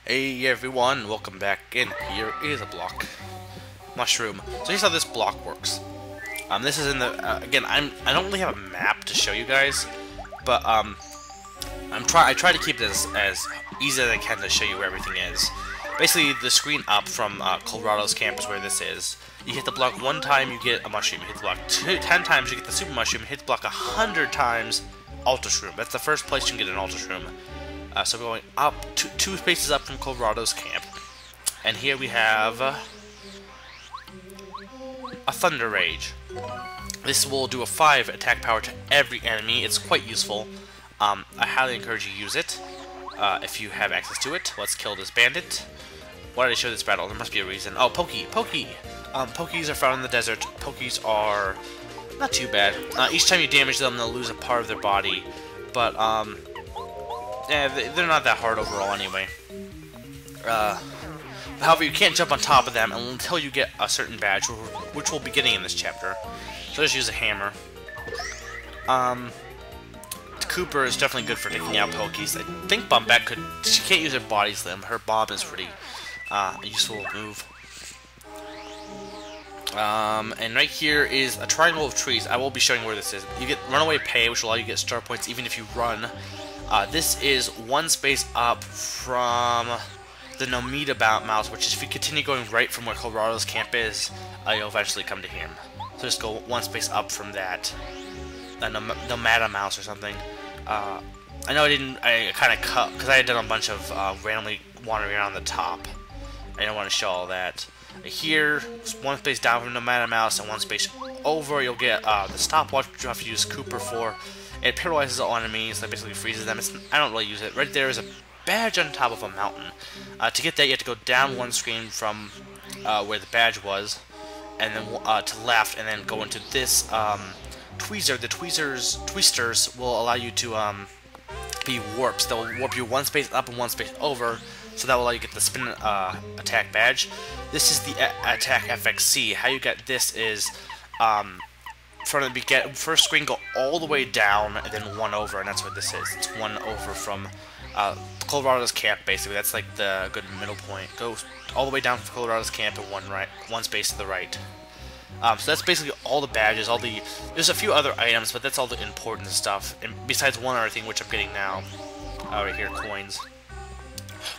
Hey everyone, welcome back in. Here is a block. Mushroom. So here's how this block works. This is in the, again, I don't really have a map to show you guys, but, I try to keep this as easy as I can to show you where everything is. Basically, the screen up from Colorado's camp is where this is. You hit the block one time, you get a mushroom. You hit the block 10 times, you get the super mushroom. You hit the block 100 times, ultra shroom. That's the first place you can get an ultra shroom. So we're going up, two spaces up from Colorado's camp. And here we have a Thunder Rage. This will do a 5 attack power to every enemy. It's quite useful. I highly encourage you to use it if you have access to it. Let's kill this bandit. Why did I show this battle? There must be a reason. Oh, Pokey! Pokeys are found in the desert. Pokeys are not too bad. Each time you damage them, they'll lose a part of their body. But, yeah, they're not that hard overall anyway. However, you can't jump on top of them until you get a certain badge, which we'll be getting in this chapter. So just use a hammer. Cooper is definitely good for taking out Pokeys. I think Bombette could... She can't use her body slam. Her bomb is pretty useful move. And right here is a triangle of trees. I will be showing where this is. You get runaway pay, which will allow you to get star points even if you run. This is one space up from the Nomita Mouse, which is if you continue going right from where Colorado's camp is, you'll eventually come to him. So just go one space up from that. The Nomata Mouse or something. I know I kind of cut, because I had done a bunch of randomly wandering around the top. I didn't want to show all that. Here, one space down from Nomata Mouse and one space over, you'll get the stopwatch, which you have to use Cooper for. It paralyzes all enemies, that basically freezes them. I don't really use it. Right there is a badge on top of a mountain. To get that, you have to go down one screen from where the badge was, and then to left, and then go into this tweezer. The tweezers will allow you to be warps. They'll warp you one space up and one space over, so that will allow you to get the spin attack badge. This is the attack FXC. How you get this is from the first screen, go all the way down and then one over, and that's what this is. It's one over from Colorado's camp, basically. That's like the good middle point. Go all the way down from Colorado's camp and one space to the right. So that's basically all the badges. There's a few other items, but that's all the important stuff. And besides one other thing, which I'm getting now, right here, coins.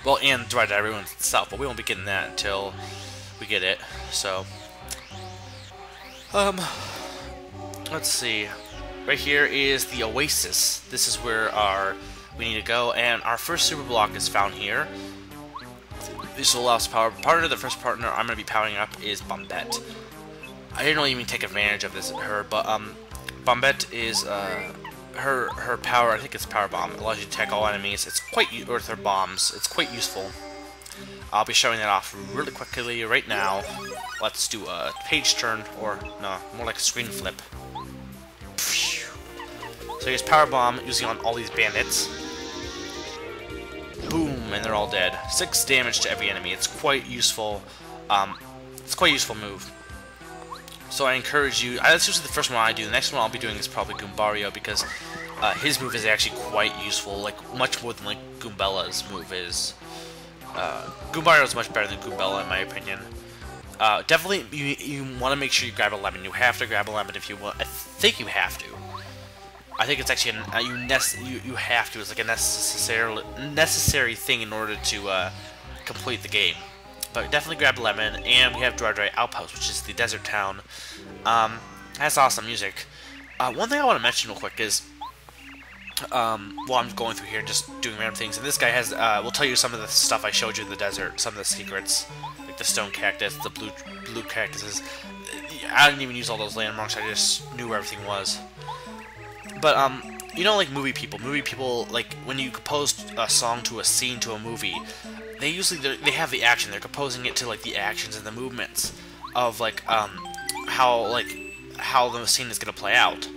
Well, and Dry Dye Ruins itself, but we won't be getting that until we get it. So, let's see. Right here is the Oasis. This is where we need to go, and our first super block is found here. This will allow us to power. The first partner I'm going to be powering up is Bombette. I didn't really even take advantage of her, but Bombette is her power. I think it's Power Bomb. It allows you to attack all enemies. It's quite with her bombs. It's quite useful. I'll be showing that off really quickly right now. Let's do a page turn, or no, more like a screen flip. So here's Power Bomb using on all these bandits. Boom, and they're all dead. 6 damage to every enemy. It's quite useful. It's quite a useful move. So I encourage you. That's usually the first one I do. The next one I'll be doing is probably Goombario, because his move is actually quite useful, like much more than like Goombella's move is. Goombario is much better than Goombella in my opinion. Definitely, you want to make sure you grab a lemon. You have to grab a lemon if you want. I think you have to. I think it's actually you have to. It's like a necessary thing in order to complete the game. But definitely grab a lemon, and we have Dry Outpost, which is the desert town. Has awesome music. One thing I want to mention real quick is, while I'm going through here just doing random things, and this guy has, will tell you some of the stuff I showed you in the desert, some of the secrets, like the stone cactus, the blue cactuses. I didn't even use all those landmarks, I just knew where everything was. But, you know, like movie people, like, when you compose a song to a scene to a movie, they have the action. They're composing it to like the actions and the movements of like how the scene is gonna play out.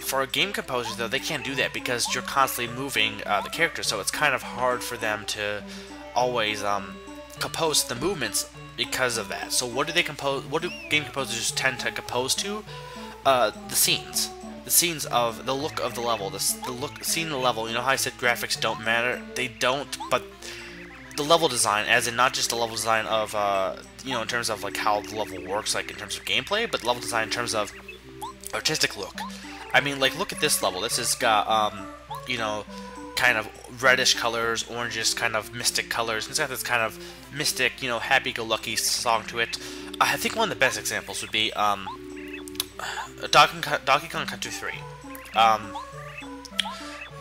For a game composer though, they can't do that because you're constantly moving the character, so it's kind of hard for them to always compose the movements because of that. So what do they compose? What do game composers tend to compose to? The scenes. The scenes of the look of the level, the scene of the level. You know how I said graphics don't matter? They don't, but the level design, as in not just the level design of you know, in terms of like how the level works, like in terms of gameplay, but level design in terms of artistic look. I mean, like, look at this level. This has got you know, kind of reddish colors, orangish kind of mystic colors. It's got this kind of mystic, you know, happy-go-lucky song to it. I think one of the best examples would be Donkey Kong Country 3.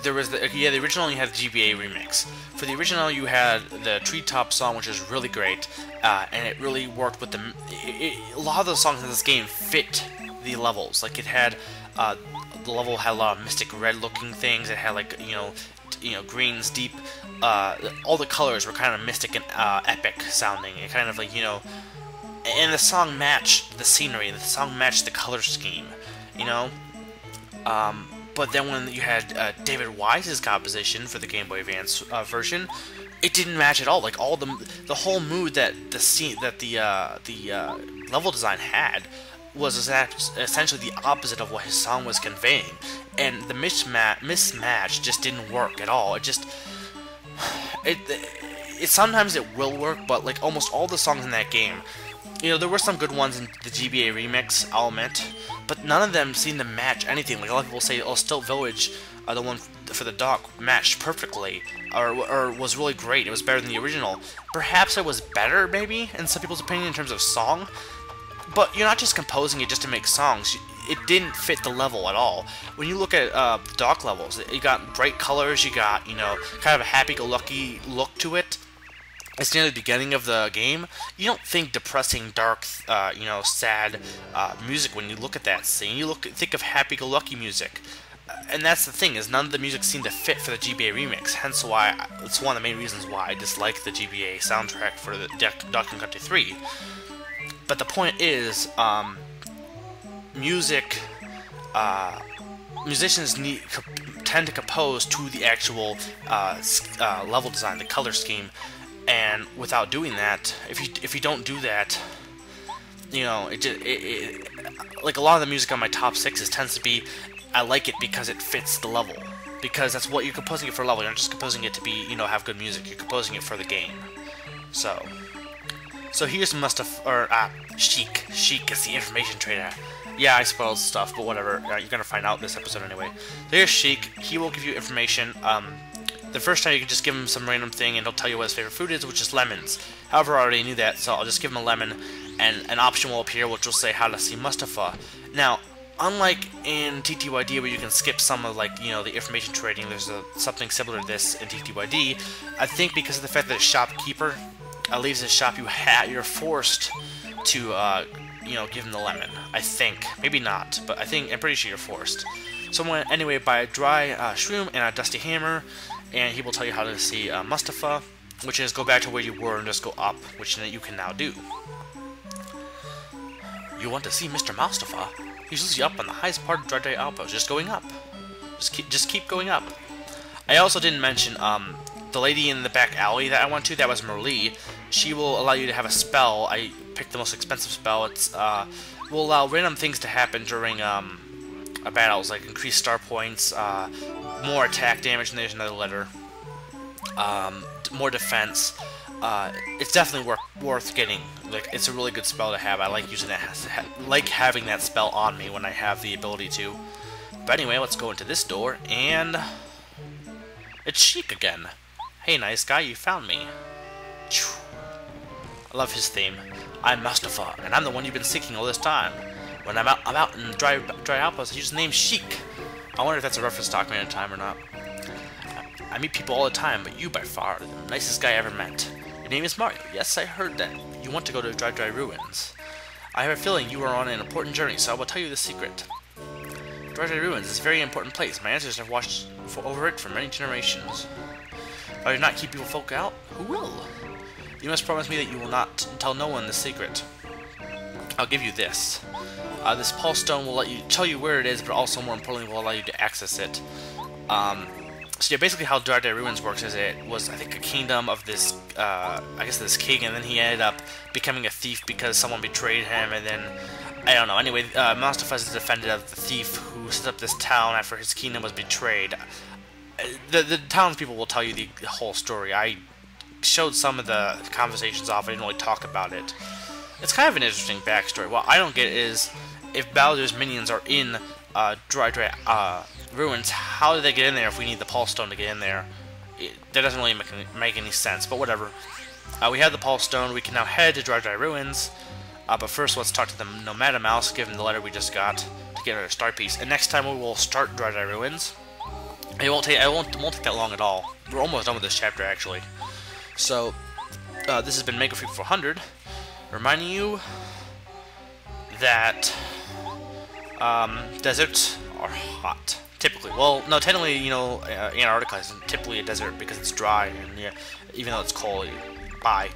There was the original, you had the GBA remix. For the original, you had the Treetop song, which is really great, and it really worked with the. A lot of the songs in this game fit the levels. Like, it had the level had a lot of mystic red-looking things. It had, like, you know, greens, deep. All the colors were kind of mystic and epic sounding. It kind of, like, you know, and the song matched the scenery. The song matched the color scheme, you know. But then when you had David Wise's composition for the Game Boy Advance version, it didn't match at all. Like, all the whole mood that the level design had was essentially the opposite of what his song was conveying, and the mismatch just didn't work at all. It just it sometimes it will work, but like almost all the songs in that game, you know, there were some good ones in the GBA remix, I'll admit, but none of them seemed to match anything. Like, a lot of people say, oh, Still Village, the one for the dock, matched perfectly, or was really great. It was better than the original. Perhaps it was better, maybe, in some people's opinion, in terms of song, but you're not just composing it just to make songs. It didn't fit the level at all. When you look at the dock levels, you got bright colors, you got, you know, kind of a happy-go-lucky look to it. It's near the beginning of the game. You don't think depressing, dark, you know, sad music when you look at that scene. You think of happy-go-lucky music, and that's the thing, is none of the music seemed to fit for the GBA remix. Hence why it's one of the main reasons why I dislike the GBA soundtrack for the Donkey Kong Country 3. But the point is, musicians tend to compose to the actual level design, the color scheme. And without doing that, if you don't do that, you know, like a lot of the music on my top 6s tends to be, I like it because it fits the level, because that's what you're composing it for. Level. You're not just composing it to be, you know, have good music. You're composing it for the game. So here's Moustafa, or Sheik. Sheik is the information trader. Yeah, I spoiled stuff, but whatever. You're gonna find out this episode anyway. So here's Sheik. He will give you information. The first time you can just give him some random thing and he'll tell you what his favorite food is, which is lemons. However, I already knew that, so I'll just give him a lemon, and an option will appear which will say how to see Moustafa. Now, unlike in TTYD where you can skip some of, like, you know, the information trading, there's something similar to this in TTYD. I think because of the fact that it's shopkeeper leaves his shop, you're forced to you know, give him the lemon. I think, maybe not, but I'm pretty sure you're forced. So I'm going to anyway buy a dry shroom and a dusty hammer, and he will tell you how to see Moustafa, which is go back to where you were and just go up, which you can now do. You want to see Mr. Moustafa? He's usually up on the highest part of Dry Outpost, just going up. Just keep going up. I also didn't mention the lady in the back alley that I went to. That was Merlee. She will allow you to have a spell. I picked the most expensive spell. It's will allow random things to happen during battles, like increased star points, more attack damage, and there's another letter, more defense. It's definitely worth getting. Like, it's a really good spell to have. I like using that, like having that spell on me when I have the ability to. But anyway, let's go into this door, and it's Sheik again. Hey, nice guy, you found me. I love his theme. I'm Moustafa, and I'm the one you've been seeking all this time. When I'm out in dry outpost, I use the name Sheik. I wonder if that's a reference to Ocarina of Time or not. I meet people all the time, but you by far are the nicest guy I ever met. Your name is Mario. Yes, I heard that. You want to go to Dry Ruins. I have a feeling you are on an important journey, so I will tell you the secret. Dry Ruins is a very important place. My ancestors have watched over it for many generations. If I do not keep evil folk out, who will? You must promise me that you will not tell no one the secret. I'll give you this. This pulse stone will tell you where it is, but also, more importantly, will allow you to access it. So yeah, basically how Dry Ruins works is it was, I think, a kingdom of this, I guess this king, and then he ended up becoming a thief because someone betrayed him, and then, I don't know. Anyway, Moustafa is the defendant of the thief who set up this town after his kingdom was betrayed. The townspeople will tell you the whole story. I showed some of the conversations off. I didn't really talk about it. It's kind of an interesting backstory. What I don't get is, if Bowser's minions are in Dry Ruins, how do they get in there if we need the Pulse Stone to get in there? That doesn't really make any sense, but whatever. We have the Pulse Stone. We can now head to Dry Ruins. But first, let's talk to the Nomada Mouse, give him the letter we just got to get our star piece. And next time we will start Dry Ruins. It won't take that long at all. We're almost done with this chapter, actually. So, this has been Mega Freak 400, reminding you that deserts are hot. Typically. Well, no, technically, you know, Antarctica isn't typically a desert because it's dry, and yeah, even though it's cold. Bye.